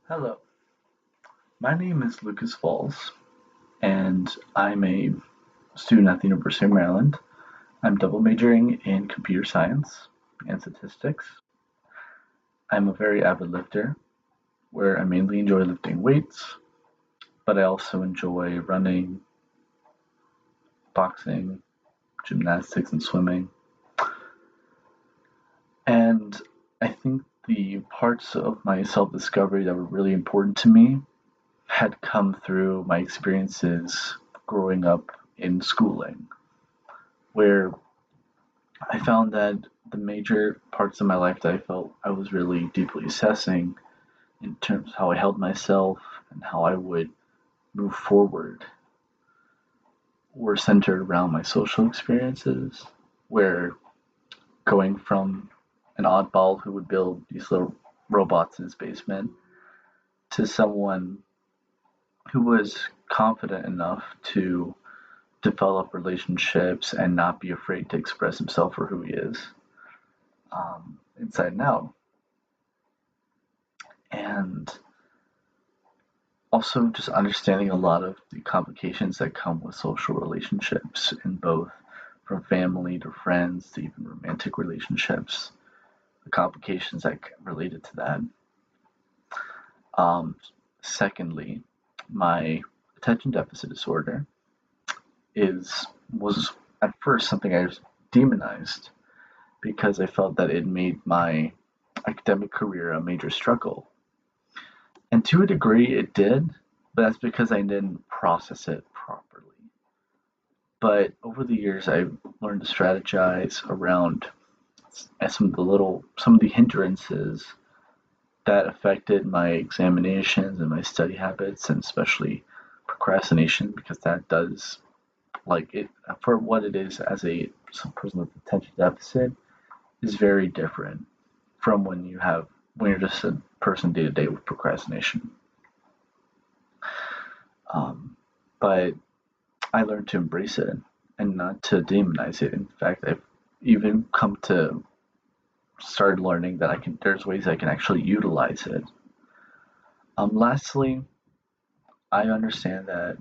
Hello, my name is Lucas Falls, and I'm a student at the University of Maryland. I'm double majoring in computer science and statistics. I'm a very avid lifter, where I mainly enjoy lifting weights, but I also enjoy running, boxing, gymnastics, and swimming. And I think the parts of my self discovery that were really important to me had come through my experiences growing up in schooling, where I found that the major parts of my life that I felt I was really deeply assessing in terms of how I held myself and how I would move forward were centered around my social experiences, where going from an oddball who would build these little robots in his basement to someone who was confident enough to develop relationships and not be afraid to express himself for who he is, inside and out. And also just understanding a lot of the complications that come with social relationships in both from family to friends to even romantic relationships, the complications that related to that. Um, Secondly, my attention deficit disorder is was at first something I demonized because I felt that it made my academic career a major struggle. And to a degree, it did, but that's because I didn't process it properly. But over the years, I've learned to strategize around some of the hindrances that affected my examinations and my study habits, and especially procrastination, because that does like it for what it is as a some person with attention deficit is very different from when you're just a person day to day with procrastination. Um, but I learned to embrace it and not to demonize it. In fact, I've even come to start learning that there's ways I can actually utilize it. Lastly, I understand that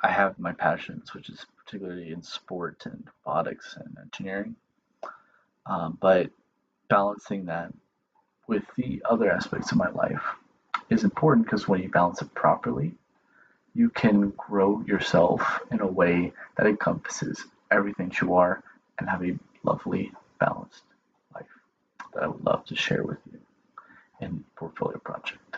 I have my passions, which is particularly in sport and robotics and engineering. But balancing that with the other aspects of my life is important because when you balance it properly, you can grow yourself in a way that encompasses everything you are and have a lovely, balanced life that I would love to share with you in the portfolio project.